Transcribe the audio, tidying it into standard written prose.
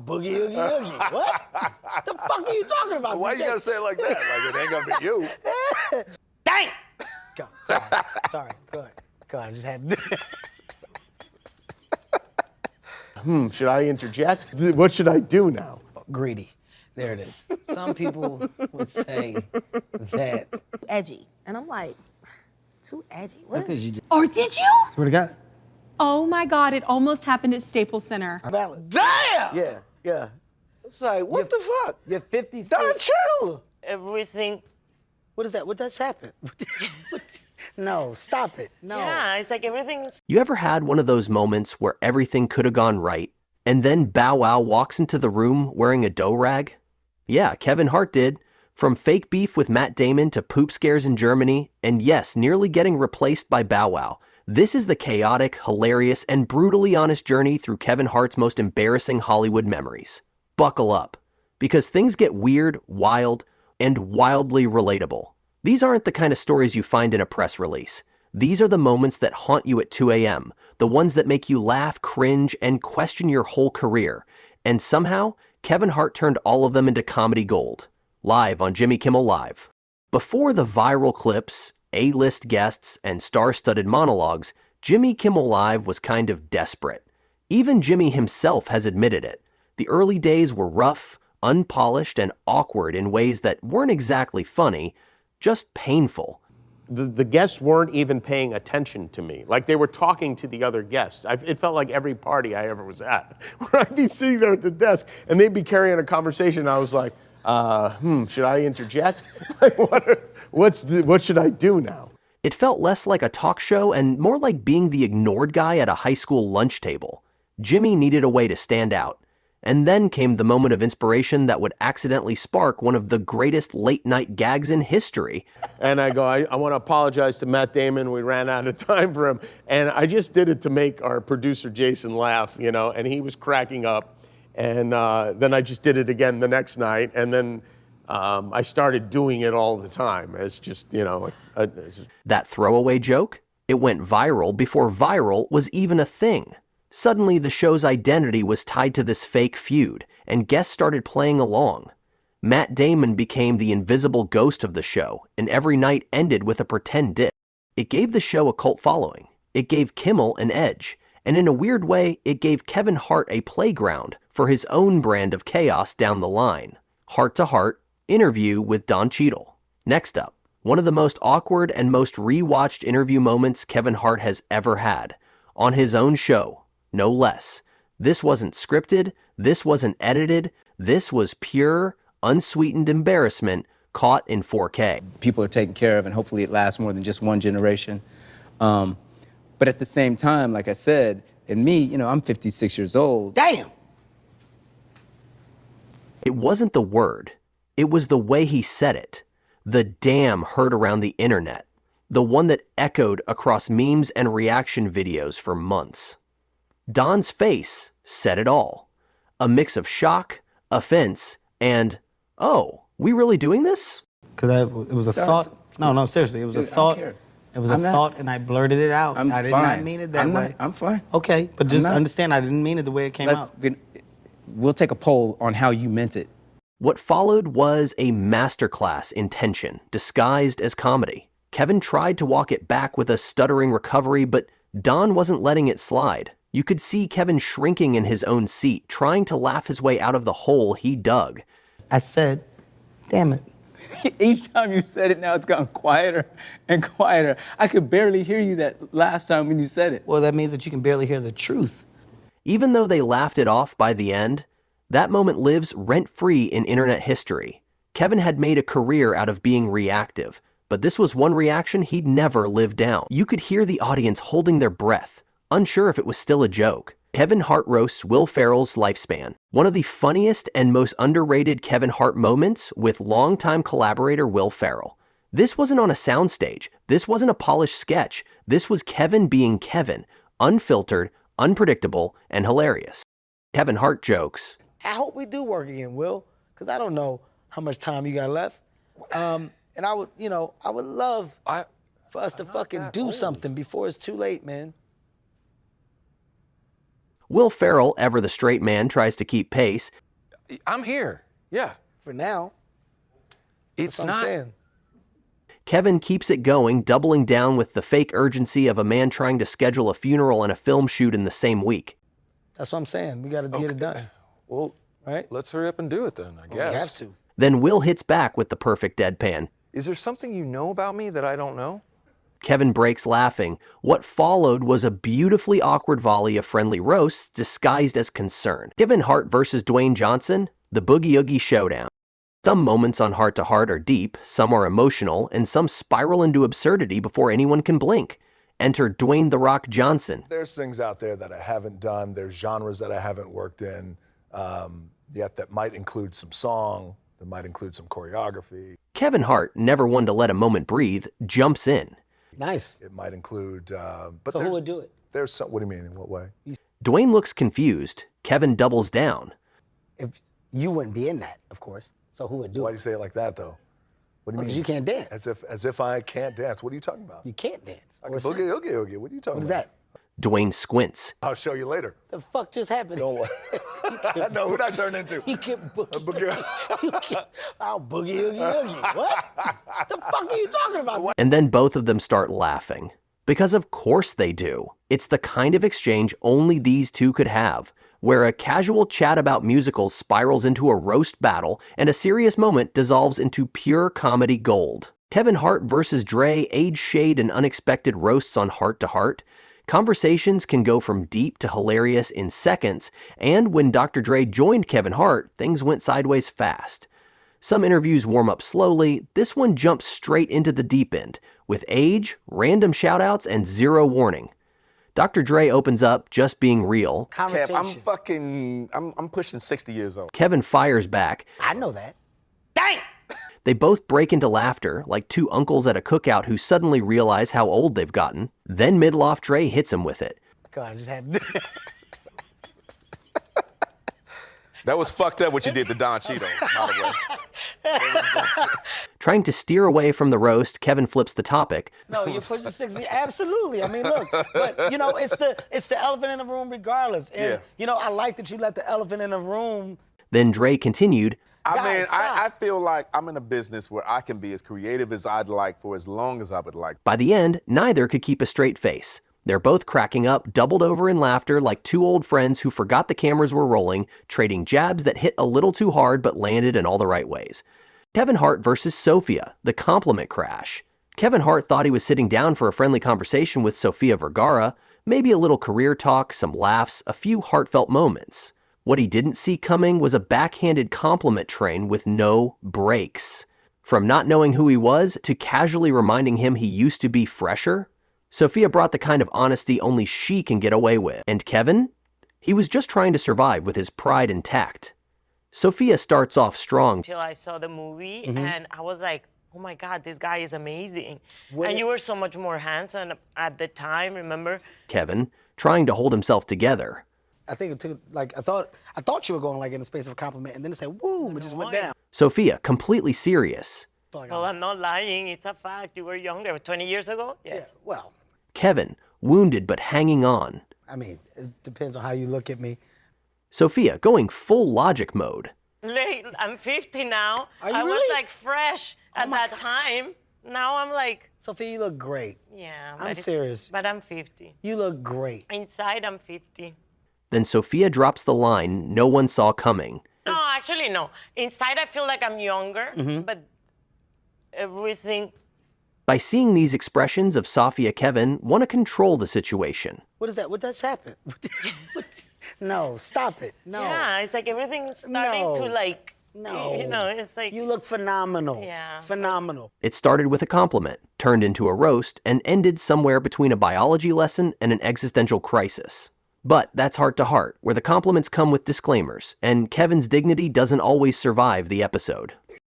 boogie, oogie, oogie. What? The fuck are you talking about? Why you gotta say it like that? Like it ain't gonna be you. Dang! Go. Sorry. Go ahead. I just had to do it. Should I interject? What should I do now? Greedy. There it is. Some people would say that. Edgy. And I'm like, too edgy? What? Or did you? Swear to God. Oh my God, it almost happened at Staples Center. Balance. Damn! Yeah. It's like, what the fuck? You're 56. Don Cheadle! Everything. What is that? What just happened? No, stop it. No. Yeah, it's like everything. You ever had one of those moments where everything could have gone right, and then Bow Wow walks into the room wearing a dough rag? Yeah, Kevin Hart did. From fake beef with Matt Damon to poop scares in Germany, and yes, nearly getting replaced by Bow Wow. This is the chaotic, hilarious, and brutally honest journey through Kevin Hart's most embarrassing Hollywood memories. Buckle up, because things get weird, wild, and wildly relatable. These aren't the kind of stories you find in a press release. These are the moments that haunt you at 2 a.m., the ones that make you laugh, cringe, and question your whole career. And somehow, Kevin Hart turned all of them into comedy gold. Live on Jimmy Kimmel Live. Before the viral clips, A-list guests, and star-studded monologues, Jimmy Kimmel Live was kind of desperate. Even Jimmy himself has admitted it. The early days were rough, unpolished, and awkward in ways that weren't exactly funny, just painful. The guests weren't even paying attention to me. Like they were talking to the other guests. It felt like every party I ever was at, where I'd be sitting there at the desk and they'd be carrying a conversation. And I was like, should I interject? Like, what should I do now? It felt less like a talk show and more like being the ignored guy at a high school lunch table. Jimmy needed a way to stand out. And then came the moment of inspiration that would accidentally spark one of the greatest late-night gags in history. And I go, I want to apologize to Matt Damon. We ran out of time for him. And I just did it to make our producer Jason laugh, you know, and he was cracking up. And then I just did it again the next night. And then I started doing it all the time as just, you know. That throwaway joke? It went viral before viral was even a thing. Suddenly, the show's identity was tied to this fake feud, and guests started playing along. Matt Damon became the invisible ghost of the show, and every night ended with a pretend diss. It gave the show a cult following. It gave Kimmel an edge, and in a weird way, it gave Kevin Hart a playground for his own brand of chaos down the line. Heart to Heart, interview with Don Cheadle. Next up, one of the most awkward and most rewatched interview moments Kevin Hart has ever had, on his own show. No less. This wasn't scripted, this wasn't edited, this was pure, unsweetened embarrassment caught in 4K. People are taken care of, and hopefully it lasts more than just one generation. But at the same time, like I said, and me, you know, I'm 56 years old. Damn! It wasn't the word. It was the way he said it. The damn heard around the internet. The one that echoed across memes and reaction videos for months. Don's face said it all. A mix of shock, offense, and, oh, we really doing this? Because it was a thought. No, seriously, it was a thought. It was a thought, and I blurted it out. I did not mean it that way. I'm fine. Okay, but just understand, I didn't mean it the way it came out. We'll take a poll on how you meant it. What followed was a masterclass in tension, disguised as comedy. Kevin tried to walk it back with a stuttering recovery, but Don wasn't letting it slide. You could see Kevin shrinking in his own seat, trying to laugh his way out of the hole he dug. I said, damn it. Each time you said it, now it's gotten quieter and quieter. I could barely hear you that last time when you said it. Well, that means that you can barely hear the truth. Even though they laughed it off by the end, that moment lives rent-free in internet history. Kevin had made a career out of being reactive, but this was one reaction he'd never lived down. You could hear the audience holding their breath, unsure if it was still a joke. Kevin Hart roasts Will Ferrell's lifespan. One of the funniest and most underrated Kevin Hart moments with longtime collaborator Will Ferrell. This wasn't on a soundstage. This wasn't a polished sketch. This was Kevin being Kevin, unfiltered, unpredictable, and hilarious. Kevin Hart jokes. I hope we do work again, Will, because I don't know how much time you got left. And I would love for us to fucking do something before it's too late, man. Will Ferrell, ever the straight man, tries to keep pace. I'm here. Yeah. For now. It's That's what I'm not. saying. Kevin keeps it going, doubling down with the fake urgency of a man trying to schedule a funeral and a film shoot in the same week. That's what I'm saying. We got to get it done. Well, right? let's hurry up and do it then, I guess. We have to. Then Will hits back with the perfect deadpan. Is there something you know about me that I don't know? Kevin breaks laughing. What followed was a beautifully awkward volley of friendly roasts disguised as concern. Given Hart versus Dwayne Johnson, the Boogie Oogie Showdown. Some moments on Heart to Heart are deep, some are emotional, and some spiral into absurdity before anyone can blink. Enter Dwayne "The Rock" Johnson. There's things out there that I haven't done. There's genres that I haven't worked in yet that might include some song, that might include some choreography. Kevin Hart, never one to let a moment breathe, jumps in. Nice. It might include, but So who would do it? There's some, what do you mean, in what way? Dwayne looks confused. Kevin doubles down. If you wouldn't be in that, of course. So who would do Why it? do you say it like that, though? What do you mean? Because you can't dance. As if I can't dance. What are you talking about? You can't dance. I can or sing. boogie, oogie, oogie. What are you talking What is about? that? Dwayne squints. I'll show you later. The fuck just happened? Don't worry. I know who that turned into. You can boogie. boogie. You can, I'll boogie, oogie, oogie. What? The fuck are you talking about? And then both of them start laughing. Because of course they do. It's the kind of exchange only these two could have, where a casual chat about musicals spirals into a roast battle and a serious moment dissolves into pure comedy gold. Kevin Hart versus Dre age shade and unexpected roasts on Heart to Heart. Conversations can go from deep to hilarious in seconds, and when Dr. Dre joined Kevin Hart, things went sideways fast. Some interviews warm up slowly, this one jumps straight into the deep end, with age, random shoutouts, and zero warning. Dr. Dre opens up, just being real. Conversation. I'm pushing 60 years old. Kevin fires back. I know that. Damn! They both break into laughter, like two uncles at a cookout who suddenly realize how old they've gotten. Then Midloff Dre hits him with it. God, I just had to do it. That was fucked up what you did to Don Cheeto, by the way. Trying to steer away from the roast, Kevin flips the topic. No, you're pushing 60. Absolutely. I mean, look, but you know, it's the elephant in the room regardless. And Yeah. you know, I like that you let the elephant in the room. Then Dre continued. Guys, stop. I feel like I'm in a business where I can be as creative as I'd like for as long as I would like. By the end, neither could keep a straight face. They're both cracking up, doubled over in laughter like two old friends who forgot the cameras were rolling, trading jabs that hit a little too hard but landed in all the right ways. Kevin Hart versus Sophia, the compliment crash. Kevin Hart thought he was sitting down for a friendly conversation with Sofia Vergara, maybe a little career talk, some laughs, a few heartfelt moments. What he didn't see coming was a backhanded compliment train with no brakes. From not knowing who he was to casually reminding him he used to be fresher, Sophia brought the kind of honesty only she can get away with. And Kevin? He was just trying to survive with his pride intact. Sophia starts off strong. Till I saw the movie and I was like, oh my God, this guy is amazing. When and you were so much more handsome at the time, remember? Kevin, trying to hold himself together. I think it took like I thought you were going like in the space of a compliment, and then it said boom, it just went down. Sophia, completely serious. Well, I'm not lying. It's a fact. You were younger, 20 years ago? Yes. Yeah, well, Kevin, wounded but hanging on. I mean, it depends on how you look at me. Sophia, going full logic mode. Late, I'm 50 now. Are you I was really? like fresh at my that God. time. Now I'm like, Sophia, you look great. yeah. I'm but it's- serious. But I'm 50. You look great. Inside, I'm 50. Then Sophia drops the line no one saw coming. No, actually, no. Inside, I feel like I'm younger, but everything. By seeing these expressions of Sophia Kevin, want to control the situation. What is that? What just happened? No, stop it. No. Yeah, it's like everything's starting No. to like. No. You know, it's like. You look phenomenal. Yeah. Phenomenal. It started with a compliment, turned into a roast, and ended somewhere between a biology lesson and an existential crisis. But that's Heart to Heart, where the compliments come with disclaimers, and Kevin's dignity doesn't always survive the episode.